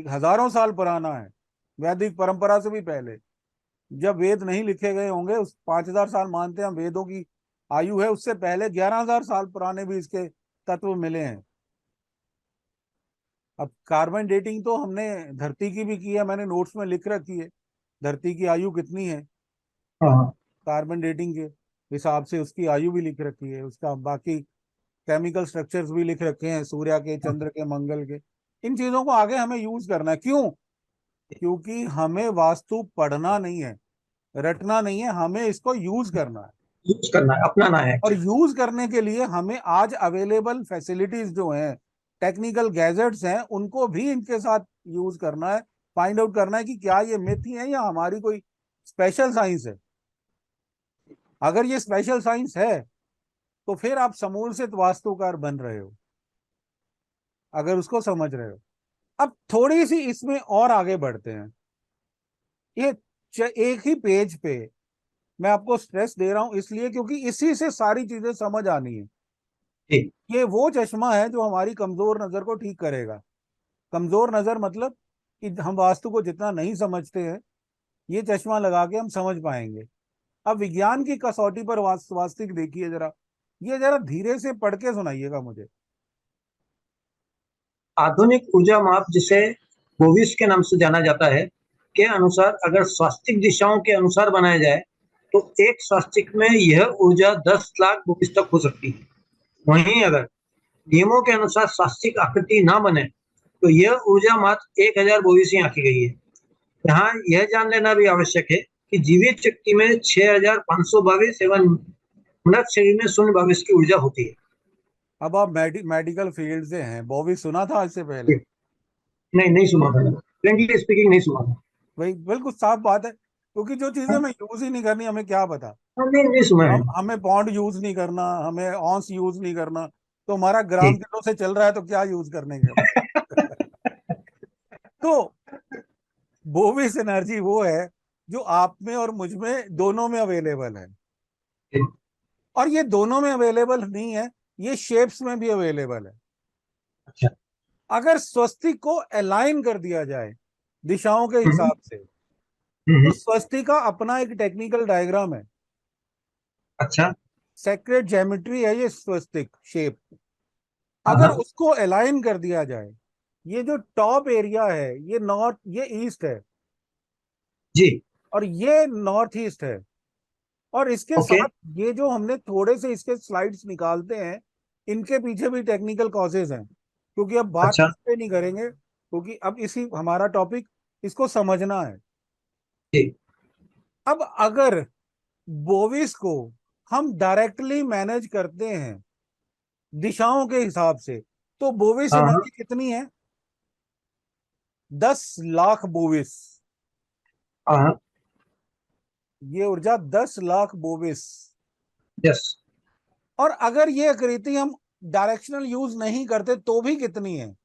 हजारों साल पुराना है, वैदिक परंपरा से भी पहले, जब वेद नहीं लिखे गए होंगे, उस 5000 साल मानते हैं हम वेदों की आयु है, उससे पहले 11,000 साल पुराने भी इसके तत्व मिले हैं। अब कार्बन डेटिंग तो हमने धरती की भी की है, मैंने नोट्स में लिख रखी है, धरती की आयु कितनी है हाँ। कार्बन डेटिंग के हिसाब से उसकी आयु भी लिख रखी है, उसका बाकी केमिकल स्ट्रक्चर्स भी लिख रखे हैं, सूर्य के, चंद्र के, मंगल के। इन चीजों को आगे हमें यूज करना है। क्यों? क्योंकि हमें वास्तु पढ़ना नहीं है, रटना नहीं है, हमें इसको यूज करना है। यूज करना है, अपनाना है और actually। यूज करने के लिए हमें आज अवेलेबल फैसिलिटीज जो हैं, टेक्निकल गैजेट्स हैं, उनको भी इनके साथ यूज करना है। फाइंड आउट करना है कि क्या ये मिथ ही है या हमारी कोई स्पेशल साइंस है। अगर ये स्पेशल साइंस है तो फिर आप समूल से वास्तुकार बन रहे हो, अगर उसको समझ रहे हो। अब थोड़ी सी इसमें और आगे बढ़ते हैं। ये एक ही पेज पे मैं आपको स्ट्रेस दे रहा हूं इसलिए क्योंकि इसी से सारी चीजें समझ आनी है। ठीक। ये वो चश्मा है जो हमारी कमजोर नजर को ठीक करेगा। कमजोर नजर मतलब कि हम वास्तु को जितना नहीं समझते हैं, ये चश्मा लगा के हम समझ पाएंगे। अब विज्ञान की कसौटी पर वास्तविक देखिए जरा, ये जरा धीरे से पढ़ के सुनाइएगा मुझे। आधुनिक ऊर्जा माप, जिसे बोविस के नाम से जाना जाता है, के अनुसार अगर स्वास्तिक दिशाओं के अनुसार बनाया जाए तो एक स्वास्तिक में यह ऊर्जा 10 लाख बोविस तक हो सकती है। वहीं अगर नियमों के अनुसार स्वास्तिक आकृति ना बने तो यह ऊर्जा मात्र 1000 बोविस ही आंकी गई है। यहाँ यह जान लेना भी आवश्यक है कि जीवित शक्ति में 6522 एवं मृत शरीर में 022 की ऊर्जा होती है। अब आप मेडिकल फील्ड से हैं, बॉबी सुना था इससे पहले? नहीं, नहीं सुना था, फ्रेंकली स्पीकिंग नहीं सुना था। भाई बिल्कुल साफ बात है, क्योंकि जो चीजें हमें यूज ही नहीं करनी, हमें क्या पता। नहीं, नहीं सुना है। हमें पौंड यूज नहीं करना, हमें ऑन्स यूज नहीं करना, तो हमारा ग्राम ठीक। किलो से चल रहा है तो क्या यूज करने के। तो बोविस एनर्जी वो है जो आप में और मुझ में दोनों में अवेलेबल है। ठीक। और ये दोनों में अवेलेबल नहीं है, ये शेप्स में भी अवेलेबल है। अच्छा। अगर स्वस्तिक को अलाइन कर दिया जाए दिशाओं के हम्म, हिसाब से, तो हम्म, स्वस्तिक का अपना एक टेक्निकल डायग्राम है, अच्छा। सेक्रेट ज्योमेट्री है ये स्वस्तिक शेप। हाँ, अगर हाँ, उसको अलाइन कर दिया जाए, ये जो टॉप एरिया है ये नॉर्थ, ये ईस्ट है, जी। और ये नॉर्थ ईस्ट है, और इसके ओके। साथ ये जो हमने थोड़े से इसके स्लाइड्स निकालते हैं, इनके पीछे भी टेक्निकल कॉजेज हैं, क्योंकि अब बात अच्छा। इस पे नहीं करेंगे, क्योंकि अब इसी हमारा टॉपिक इसको समझना है। जी। अब अगर बोविस को हम डायरेक्टली मैनेज करते हैं दिशाओं के हिसाब से, तो बोविस हाँ, हाँ, एनर्जी कितनी है? 10 लाख बोविस। हाँ, हाँ, ये ऊर्जा 10 लाख बोविस। यस। और अगर ये आकृति हम डायरेक्शनल यूज नहीं करते तो भी कितनी है?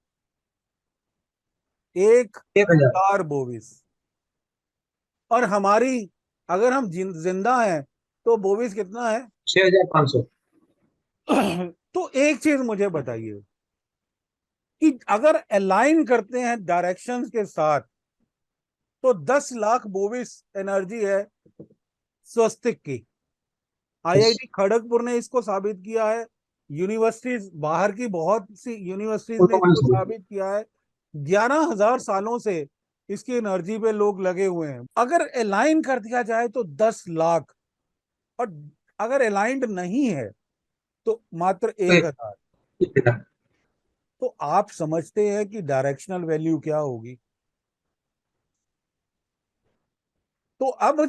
1000। 1000 बोविस। और हमारी, अगर हम जिंदा हैं तो बोविस कितना है? 6500। तो एक चीज मुझे बताइए कि अगर अलाइन करते हैं डायरेक्शंस के साथ, तो 10 लाख बोविस एनर्जी है स्वस्तिक की। यस। आईआईटी खड़गपुर ने इसको साबित किया है, यूनिवर्सिटीज, बाहर की बहुत सी यूनिवर्सिटीज ने उनको मैंने इसको समझ। साबित किया है। 11,000 सालों से इसकी एनर्जी पे लोग लगे हुए हैं। अगर अलाइन कर दिया जाए तो 10 लाख, और अगर अलाइंड नहीं है तो मात्र तो 1,000। 1000। तो आप समझते हैं कि डायरेक्शनल वैल्यू क्या होगी। तो अब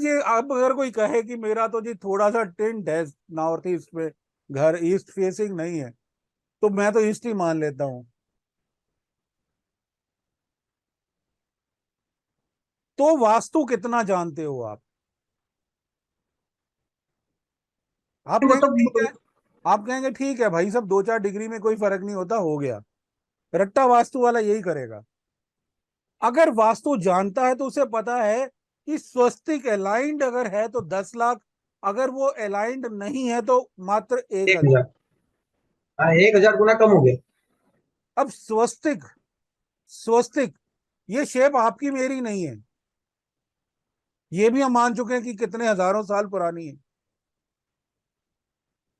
अगर कोई कहे कि मेरा तो जी थोड़ा सा टिंट है नॉर्थ ईस्ट में, घर ईस्ट फेसिंग नहीं है, तो मैं तो ईस्ट ही मान लेता हूं। तो वास्तु कितना जानते हो आप? आप कहेंगे ठीक है, मतलब आप कहेंगे ठीक है भाई, सब 2-4 डिग्री में कोई फर्क नहीं होता, हो गया। रट्टा वास्तु वाला यही करेगा। अगर वास्तु जानता है तो उसे पता है कि स्वस्तिक अलाइंड अगर है तो 10 लाख, अगर वो अलाइंड नहीं है तो मात्र एक एक हजार हजार हाँ, 1000 गुना कम हो गया। अब स्वस्तिक, स्वस्तिक ये शेप आपकी मेरी नहीं है, ये भी हम मान चुके हैं कि कितने हजारों साल पुरानी है।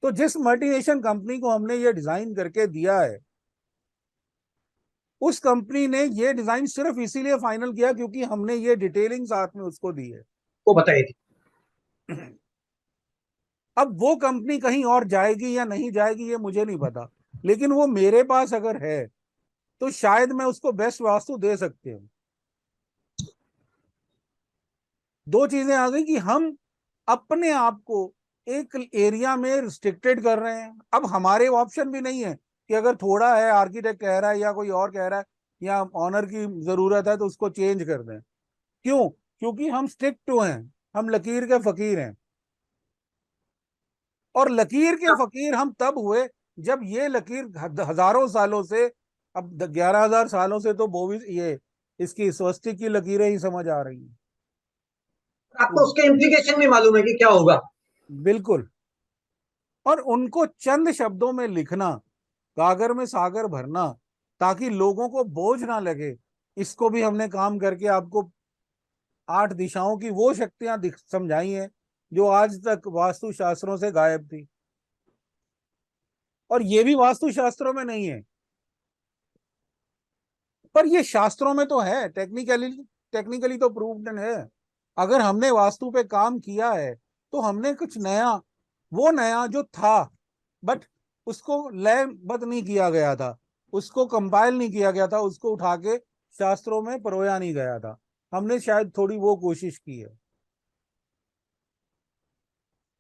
तो जिस मल्टीनेशनल कंपनी को हमने ये डिजाइन करके दिया है, उस कंपनी ने ये डिजाइन सिर्फ इसीलिए फाइनल किया क्योंकि हमने ये डिटेलिंग साथ में उसको दी है। वो बताई थी। अब वो कंपनी कहीं और जाएगी या नहीं जाएगी ये मुझे नहीं पता, लेकिन वो मेरे पास अगर है तो शायद मैं उसको बेस्ट वास्तु दे सकते हूँ। दो चीजें आ गई कि हम अपने आप को एक एरिया में रिस्ट्रिक्टेड कर रहे हैं। अब हमारे ऑप्शन भी नहीं है कि अगर थोड़ा है, आर्किटेक्ट कह रहा है या कोई और कह रहा है या ऑनर की जरूरत है तो उसको चेंज कर दें। क्यों? क्योंकि हम स्टिक टू हैं, हम लकीर के फकीर हैं। और लकीर के फकीर हम तब हुए जब ये लकीर हजारों सालों से, अब 11,000 सालों से तो वो भी ये इसकी स्वस्तिक की लकीरें ही समझ आ रही हैं। आपको उसके इम्प्लीकेशन भी मालूम है कि क्या होगा। बिल्कुल। और उनको चंद शब्दों में लिखना, गागर में सागर भरना, ताकि लोगों को बोझ ना लगे, इसको भी हमने काम करके आपको 8 दिशाओं की वो शक्तियां समझाई हैं जो आज तक वास्तु शास्त्रों से गायब थी। और ये भी वास्तु शास्त्रों में नहीं है, पर ये शास्त्रों में तो है, टेक्निकली टेक्निकली तो प्रूव्ड है। अगर हमने वास्तु पे काम किया है तो हमने कुछ नया, वो नया जो था बट उसको लयबद्ध नहीं किया गया था, उसको कंपाइल नहीं किया गया था, उसको उठा के शास्त्रों में परोया नहीं गया था, हमने शायद थोड़ी वो कोशिश की है।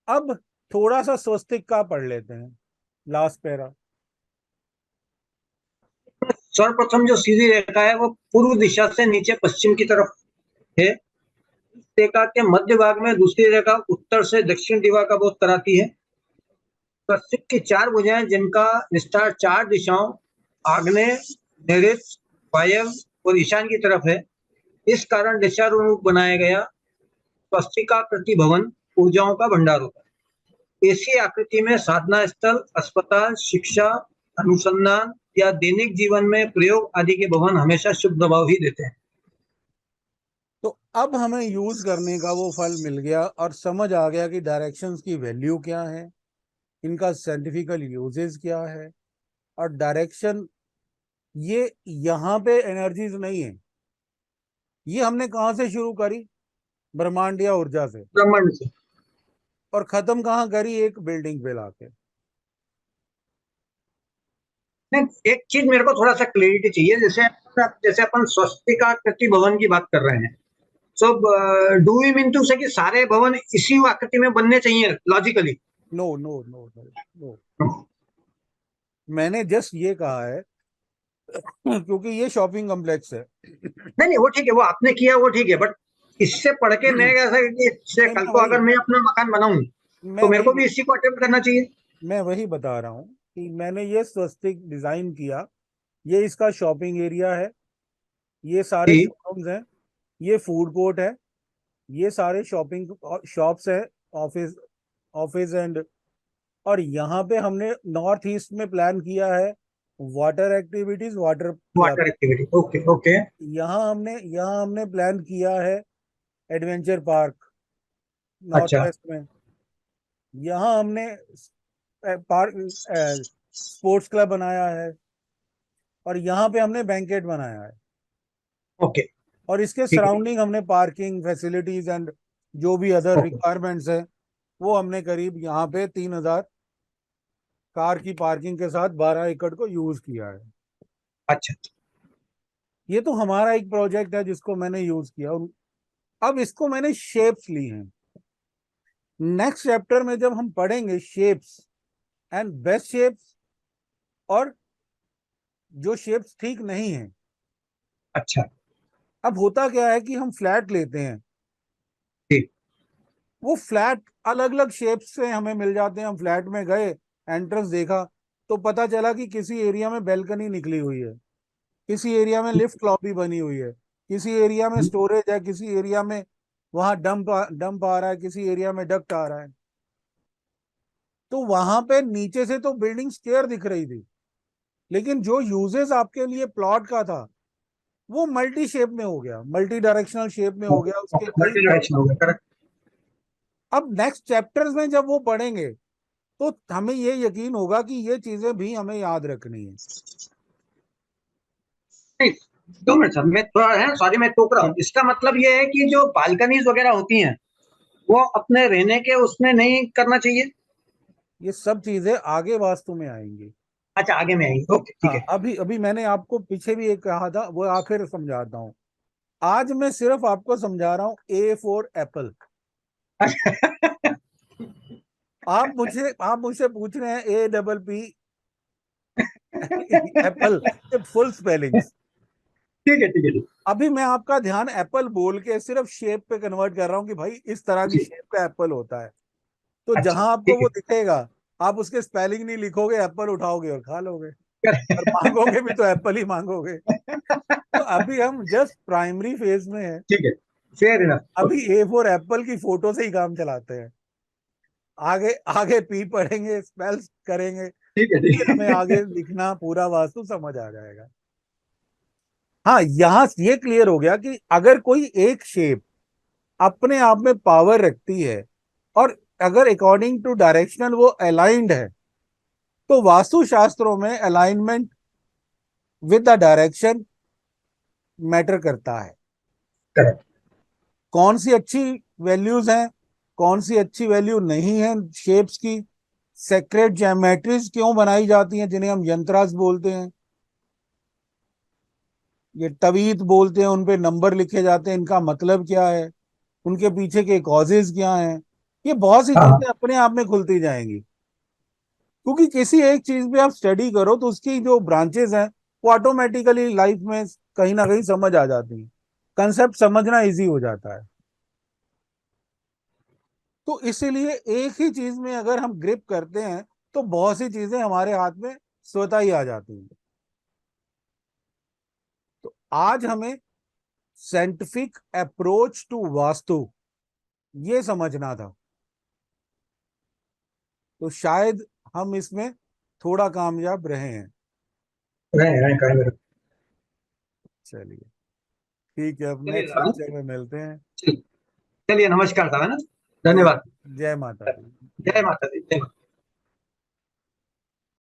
अब थोड़ा सा स्वस्तिक का पढ़ लेते हैं, लास्ट पैरा। सर्वप्रथम जो सीधी रेखा है वो पूर्व दिशा से नीचे पश्चिम की तरफ है। इस रेखा के मध्य भाग में दूसरी रेखा उत्तर से दक्षिण दिशा का बोध कराती है। स्वस्तिक की 4 भुजाएं जिनका विस्तार 4 दिशाओं आग्नेय, नैऋत्य, वायव्य और ईशान की तरफ है, इस कारण दिशानुरूप बनाया गया स्वस्तिकाकृति भवन ऊर्जाओं का भंडार होता है। ऐसी आकृति में साधना स्थल, अस्पताल, शिक्षा, अनुसंधान या दैनिक जीवन में प्रयोग आदि के भवन हमेशा शुभ प्रभाव ही देते हैं। तो अब हमें यूज करने का वो फल मिल गया और समझ आ गया कि डायरेक्शंस की वैल्यू क्या है, इनका साइंटिफिकल यूजेस क्या है। और डायरेक्शन, ये यहाँ पे एनर्जीज नहीं है, ये हमने कहाँ से शुरू करी, ब्रह्मांड या ऊर्जा से, ब्रह्मांड से। और खत्म कहाँ करी, एक बिल्डिंग पे लाके। नहीं, एक चीज मेरे को थोड़ा सा क्लैरिटी चाहिए। जैसे जैसे अपन स्वस्तिकाकृति भवन की बात कर रहे हैं, so do we mean to say कि सारे भवन इसी आकृति में बनने चाहिए logically? No no no no no, मैंने जस्ट ये कहा है क्योंकि ये शॉपिंग कॉम्प्लेक्स है। नहीं नहीं, वो ठीक है, वो आपने किया वो ठीक है, बट इससे पढ़ के मैं कैसा कि इससे नहीं, कल को अगर मैं अपना मकान बनाऊं मैं तो मेरे वही को भी इसी को अटेम्प्ट करना चाहिए। मैं वही बता रहा हूँ कि मैंने ये स्वस्तिक डिजाइन किया, ये इसका शॉपिंग एरिया है, ये सारे जी। शोरूम्स हैं, ये फूड कोर्ट है, ये सारे शॉपिंग शॉप्स है, ऑफिस ऑफिस एंड। और यहाँ पे हमने नॉर्थ ईस्ट में प्लान किया है water activities, water club. Water activity, okay okay. यहाँ हमने प्लान किया है एडवेंचर पार्क नॉर्थ अच्छा वेस्ट में। यहाँ हमने पार्क स्पोर्ट्स क्लब बनाया है, और यहाँ पे हमने बैंकेट बनाया है। ओके। और इसके ठीक है। सराउंडिंग हमने पार्किंग फैसिलिटीज एंड जो भी अदर ओके। रिक्वायरमेंट्स है, वो हमने करीब यहाँ पे 3,000 कार की पार्किंग के साथ 12 एकड़ को यूज किया है। अच्छा। ये तो हमारा एक प्रोजेक्ट है जिसको मैंने यूज किया। अब इसको मैंने शेप्स ली हैं। नेक्स्ट चैप्टर में जब हम पढ़ेंगे शेप्स एंड बेस्ट शेप्स, और जो शेप्स ठीक नहीं है। अच्छा। अब होता क्या है कि हम फ्लैट लेते हैं, ठीक। वो फ्लैट अलग अलग शेप्स से हमें मिल जाते हैं। हम फ्लैट में गए, एंट्रेंस देखा, तो पता चला कि किसी एरिया में बैल्कनी निकली हुई है, किसी एरिया में लिफ्ट लॉबी बनी हुई है, किसी एरिया में स्टोरेज है, किसी एरिया में वहां डंप आ रहा है, किसी एरिया में डक्ट आ रहा है। तो वहां पे नीचे से तो बिल्डिंग स्क्वायर दिख रही थी, लेकिन जो यूजेस आपके लिए प्लॉट का था वो मल्टी शेप में हो गया, मल्टी डायरेक्शनल शेप में हो गया, उसके कई मल्टी डायरेक्शन हो गया, करेक्ट। अब नेक्स्ट चैप्टर्स में जब वो पढ़ेंगे तो हमें ये यकीन होगा कि ये चीजें भी हमें याद रखनी है। नहीं, 2 मिनट सर, मैं थोड़ा है सॉरी, मैं टोक रहा हूँ। इसका मतलब ये है कि जो बालकनीज वगैरह होती हैं वो अपने रहने के उसमें नहीं करना चाहिए। ये सब चीजें आगे वास्तु में आएंगी। अच्छा, आगे में आएंगे, ओके ठीक हाँ, है। अभी अभी मैंने आपको पीछे भी एक कहा था, वो आखिर समझाता हूँ। आज मैं सिर्फ आपको समझा रहा हूँ ए फॉर एप्पल। आप मुझसे पूछ रहे हैं APP एप्पल के फुल स्पेलिंग्स। ठीक है ठीक है ठीक अभी मैं आपका ध्यान एप्पल बोल के सिर्फ शेप पे कन्वर्ट कर रहा हूँ कि भाई इस तरह की जी। शेप का एप्पल होता है। तो अच्छा, जहां आपको ठीक वो है। दिखेगा, आप उसके स्पेलिंग नहीं लिखोगे, एप्पल उठाओगे और खा लोगे, और मांगोगे भी तो एप्पल ही मांगोगे। तो अभी हम जस्ट प्राइमरी फेज में है। ठीक है, फेयर इनफ। अभी ए फॉर एप्पल की फोटो से ही काम चलाते हैं। आगे आगे पी पढ़ेंगे, स्पेल करेंगे, ठीक है, फिर हमें ठीक आगे लिखना पूरा वास्तु समझ आ जाएगा। हाँ, यहां ये क्लियर हो गया कि अगर कोई एक शेप अपने आप में पावर रखती है, और अगर अकॉर्डिंग टू डायरेक्शनल वो अलाइंड है, तो वास्तु शास्त्रों में alignment with the direction matter करता है। करेक्ट। कौन सी अच्छी वैल्यूज हैं, कौन सी अच्छी वैल्यू नहीं है शेप्स की, सेक्रेट ज्योमेट्रीज क्यों बनाई जाती हैं जिन्हें हम यंत्रास बोलते हैं, ये तवीत बोलते हैं, उन पे नंबर लिखे जाते हैं, इनका मतलब क्या है, उनके पीछे के कॉजेज क्या हैं, ये बहुत सी हाँ, चीजें अपने आप में खुलती जाएंगी। क्योंकि किसी एक चीज पे आप स्टडी करो तो उसकी जो ब्रांचेस हैं वो ऑटोमेटिकली लाइफ में कहीं ना कहीं समझ आ जाती हैं, कंसेप्ट समझना इजी हो जाता है। तो इसीलिए एक ही चीज में अगर हम ग्रिप करते हैं तो बहुत सी चीजें हमारे हाथ में स्वतः ही आ जाती हैं। तो आज हमें साइंटिफिक अप्रोच टू वास्तु ये समझना था, तो शायद हम इसमें थोड़ा कामयाब रहे हैं। रहे करेंगे। चलिए, ठीक है, अब चलिए नेक्स्ट हाँ, लेक्चर में मिलते हैं। चलिए, नमस्कार था, है ना। ठीक, धन्यवाद। जय माता दी। जय माता दी, जय माता दी।